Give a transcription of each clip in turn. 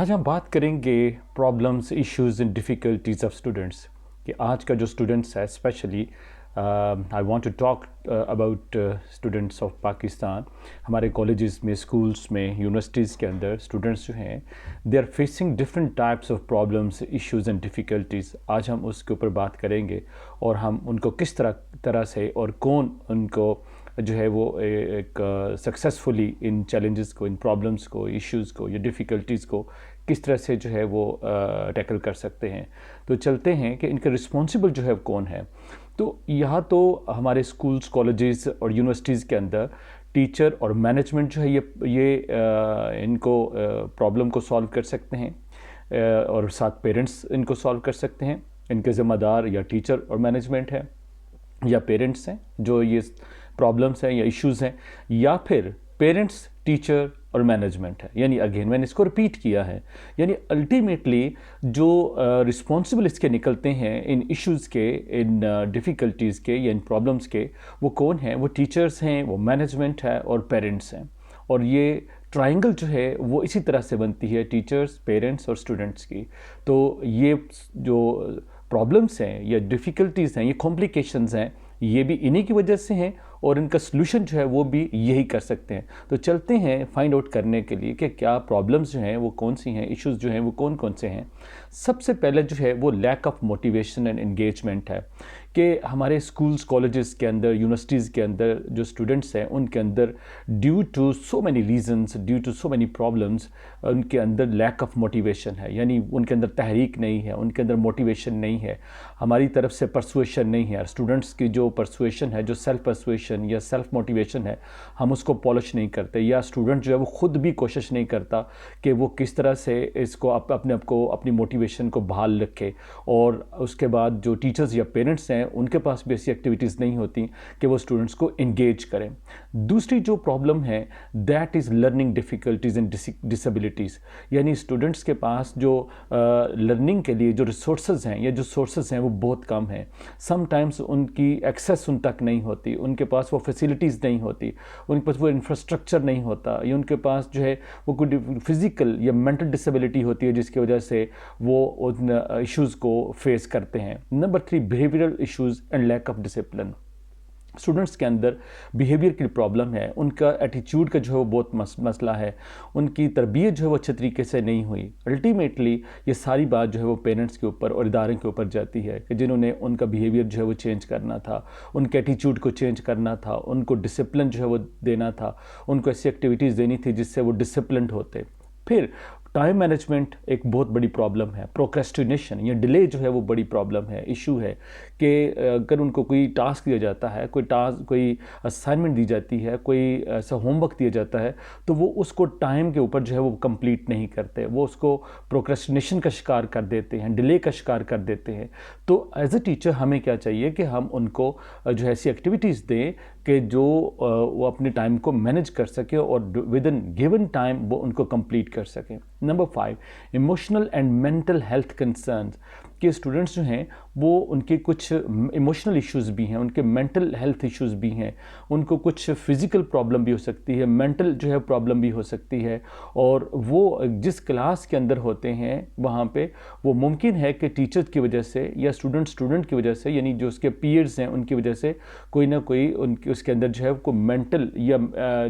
آج ہم بات کریں گے problems issues and difficulties of students کہ آج کا جو اسٹوڈنٹس ہے especially I want to talk about students of Pakistan. ہمارے کالجز میں، اسکولس میں، یونیورسٹیز کے اندر اسٹوڈنٹس جو ہیں they are facing different types of problems issues and difficulties. آج ہم اس کے اوپر بات کریں گے اور ہم ان کو کس طرح سے اور کون ان کو جو ہے وہ ایک سکسیزفلی ان چیلنجز کو، ان پرابلمس کو، ایشوز کو یا ڈیفیکلٹیز کو کس طرح سے جو ہے وہ ٹیکل کر سکتے ہیں. تو چلتے ہیں کہ ان کا رسپانسبل جو ہے کون ہے. تو یہاں تو ہمارے اسکولس، کالجز اور یونیورسٹیز کے اندر ٹیچر اور مینجمنٹ جو ہے یہ ان کو پرابلم کو سالو کر سکتے ہیں اور ساتھ پیرنٹس ان کو سالو کر سکتے ہیں. ان کے ذمہ دار یا ٹیچر اور مینجمنٹ ہے یا پیرنٹس ہیں جو یہ پرابلمس ہیں یا ایشوز ہیں، یا پھر پیرنٹس، ٹیچر اور مینجمنٹ ہے. یعنی اگین میں نے اس کو ریپیٹ کیا ہے، یعنی الٹیمیٹلی جو رسپانسبل اس کے نکلتے ہیں ان ایشوز کے، ان ڈیفیکلٹیز کے یا ان پرابلمس کے، وہ کون ہیں؟ وہ ٹیچرز ہیں، وہ مینجمنٹ ہے اور پیرنٹس ہیں. اور یہ ٹرائنگل جو ہے وہ اسی طرح سے بنتی ہے، ٹیچرز، پیرنٹس اور اسٹوڈنٹس کی. تو یہ جو پرابلمس ہیں یا ڈیفیکلٹیز ہیں، یہ کمپلیکیشنز ہیں، یہ بھی انہی کی وجہ سے ہیں اور ان کا سلوشن جو ہے وہ بھی یہی کر سکتے ہیں. تو چلتے ہیں فائنڈ آؤٹ کرنے کے لیے کہ کیا پرابلمس جو ہیں وہ کون سی ہیں، ایشوز جو ہیں وہ کون کون سے ہیں. سب سے پہلے جو ہے وہ lack of motivation and engagement ہے کہ ہمارے اسکولس، کالجز کے اندر، یونیورسٹیز کے اندر جو اسٹوڈنٹس ہیں ان کے اندر due to so many reasons, due to so many problems, ان کے اندر لیک آف موٹیویشن ہے. یعنی ان کے اندر تحریک نہیں ہے، ان کے اندر موٹیویشن نہیں ہے، ہماری طرف سے پرسویشن نہیں ہے. اسٹوڈنٹس کی جو پرسویشن ہے، جو سیلف پرسویشن یا سیلف موٹیویشن ہے، ہم اس کو پالش نہیں کرتے. یا اسٹوڈنٹ جو ہے وہ خود بھی کوشش نہیں کرتا کہ وہ کس طرح سے اس کو اپنی موٹیویشن کو بحال رکھے. اور اس کے بعد جو ٹیچرز یا پیرنٹس ہیں ان کے پاس بھی ایسی ایکٹیویٹیز نہیں ہوتی کہ وہ اسٹوڈنٹس کو انگیج کریں. دوسری جو پرابلم ہے that is learning difficulties and disabilities. یعنی اسٹوڈنٹس کے پاس جو لرننگ کے لیے جو ریسورسز ہیں یا جو سورسز ہیں وہ بہت کم ہیں. سم ٹائمز ان کی ایکسیس ان تک نہیں ہوتی، ان کے پاس وہ فیسیلٹیز نہیں ہوتی، ان کے پاس وہ انفراسٹرکچر نہیں ہوتا، یا ان کے پاس جو ہے وہ کوئی فزیکل یا مینٹل ڈسیبلٹی ہوتی ہے جس کی وجہ سے وہ ان ایشوز کو فیس کرتے ہیں. Number 3، behavioural issues and lack of discipline. Students کے اندر بیہیویئر کی پرابلم ہے، ان کا ایٹیچیوڈ کا جو ہے وہ بہت مسئلہ ہے، ان کی تربیت جو ہے وہ اچھے طریقے سے نہیں ہوئی. الٹیمیٹلی یہ ساری بات جو ہے وہ پیرنٹس کے اوپر اور ادارے کے اوپر جاتی ہے کہ جنہوں نے ان کا بیہیویئر جو ہے وہ چینج کرنا تھا، ان کے ایٹیچیوڈ کو چینج کرنا تھا، ان کو ڈسپلن جو ہے وہ دینا تھا، ان کو ایسی ایکٹیویٹیز دینی تھی جس سے وہ ڈسپلنڈ ہوتے. پھر ٹائم مینجمنٹ ایک بہت بڑی پرابلم ہے. پروکریسٹینیشن یا ڈیلے جو ہے وہ بڑی پرابلم ہے، ایشو ہے کہ اگر ان کو کوئی ٹاسک دیا جاتا ہے، کوئی اسائنمنٹ دی جاتی ہے، کوئی ایسا ہوم ورک دیا جاتا ہے تو وہ اس کو ٹائم کے اوپر جو ہے وہ کمپلیٹ نہیں کرتے، وہ اس کو پروکریسٹینیشن کا شکار کر دیتے ہیں، ڈیلے کا شکار کر دیتے ہیں. تو ایز اے ٹیچر ہمیں کیا چاہیے کہ ہم ان کو جو ایسی ایکٹیویٹیز دیں کہ جو وہ اپنے ٹائم کو مینج کر سکے اور ود ان گیون ٹائم وہ ان کو کمپلیٹ کر سکیں. Number 5، emotional and mental health concerns. کہ اسٹوڈنٹس جو ہیں وہ ان کے کچھ ایموشنل ایشوز بھی ہیں، ان کے مینٹل ہیلتھ ایشوز بھی ہیں، ان کو کچھ فزیکل پرابلم بھی ہو سکتی ہے، مینٹل جو ہے پرابلم بھی ہو سکتی ہے. اور وہ جس کلاس کے اندر ہوتے ہیں وہاں پہ وہ ممکن ہے کہ ٹیچر کی وجہ سے یا اسٹوڈنٹ کی وجہ سے، یعنی جو اس کے پیئرز ہیں ان کی وجہ سے کوئی نہ کوئی اس کے اندر جو ہے کوئی مینٹل یا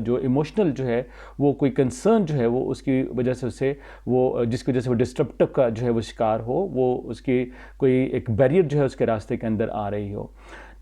جو ایموشنل جو ہے وہ کوئی کنسرن جو ہے وہ اس کی وجہ سے وہ جس کی وجہ سے وہ ڈسٹرپٹیو کا جو ہے وہ شکار ہو، وہ اس کی کوئی ایک بیریئر جو ہے اس کے راستے کے اندر آ رہی ہو.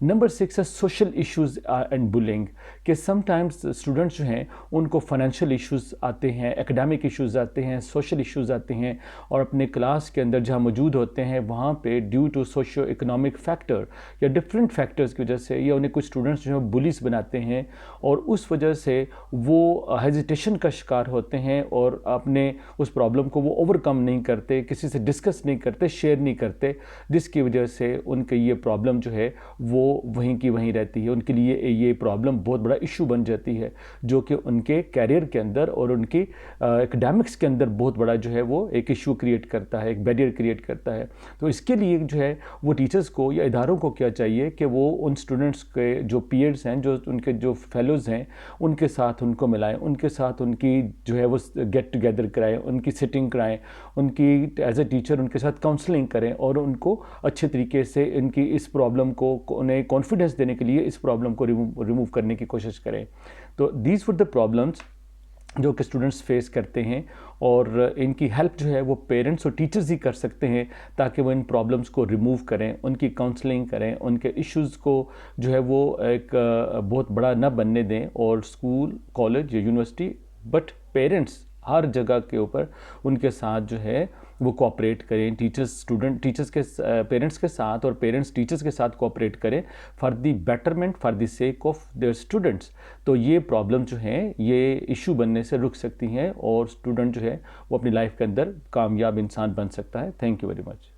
نمبر 6 ہے سوشل ایشوز اینڈ بلنگ. کہ سم ٹائمز اسٹوڈنٹس جو ہیں ان کو فائنینشیل ایشوز آتے ہیں، ایکڈیمک ایشوز آتے ہیں، سوشل ایشوز آتے ہیں، اور اپنے کلاس کے اندر جہاں موجود ہوتے ہیں وہاں پہ due to socio economic factor یا ڈفرینٹ فیکٹرز کی وجہ سے یا انہیں کچھ اسٹوڈنٹس جو ہیں بلیز بناتے ہیں اور اس وجہ سے وہ ہیزیٹیشن کا شکار ہوتے ہیں اور اپنے اس پرابلم کو وہ اوور کم نہیں کرتے، کسی سے ڈسکس نہیں کرتے، شیئر نہیں کرتے، جس کی وجہ سے ان کا یہ پرابلم جو ہے وہ وہیں کی وہیں رہتی ہے. ان کے لیے یہ پرابلم بہت بڑا ایشو بن جاتی ہے جو کہ ان کے کیریئر کے اندر اور ان کی اکیڈیمکس کے اندر بہت بڑا جو ہے وہ ایک ایشو کریٹ کرتا ہے, ایک بیریئر کریٹ کرتا ہے. تو اس کے لیے جو ہے وہ ٹیچرز کو یا اداروں کو کیا چاہیے کہ وہ ان اسٹوڈنٹس کے جو پیئرس ہیں, جو ان کے جو فیلوز ہیں, ان کے ساتھ ان کو ملائیں, ان کے ساتھ ان کی جو ہے وہ گیٹ ٹوگیدر کرائیں, ان کی سٹنگ کرائیں, ان کی ایز اے ٹیچر ان کے ساتھ کاؤنسلنگ کریں اور ان کو اچھے طریقے سے ان کی اس پرابلم کو انہیں کانفیڈنس دینے کے لیے اس پرابلم کو ریموو کرنے کی کوشش کریں. تو دیز ور دا پرابلمس جو کہ اسٹوڈنٹس فیس کرتے ہیں, اور ان کی ہیلپ جو ہے وہ پیرنٹس اور ٹیچرز ہی کر سکتے ہیں تاکہ وہ ان پرابلمس کو ریموو کریں, ان کی کاؤنسلنگ کریں, ان کے ایشوز کو جو ہے وہ ایک بہت بڑا نہ بننے دیں. اور اسکول, کالج یا یونیورسٹی, بٹ پیرنٹس ہر جگہ کے اوپر ان کے ساتھ جو ہے وہ کوآپریٹ کریں. ٹیچرز کے پیرنٹس کے ساتھ اور پیرنٹس ٹیچرز کے ساتھ کوآپریٹ کریں for the betterment, for the sake of their students. تو یہ پرابلم جو ہیں یہ ایشو بننے سے رک سکتی ہیں اور اسٹوڈنٹ جو ہے وہ اپنی لائف کے اندر کامیاب انسان بن سکتا ہے. Thank you very much.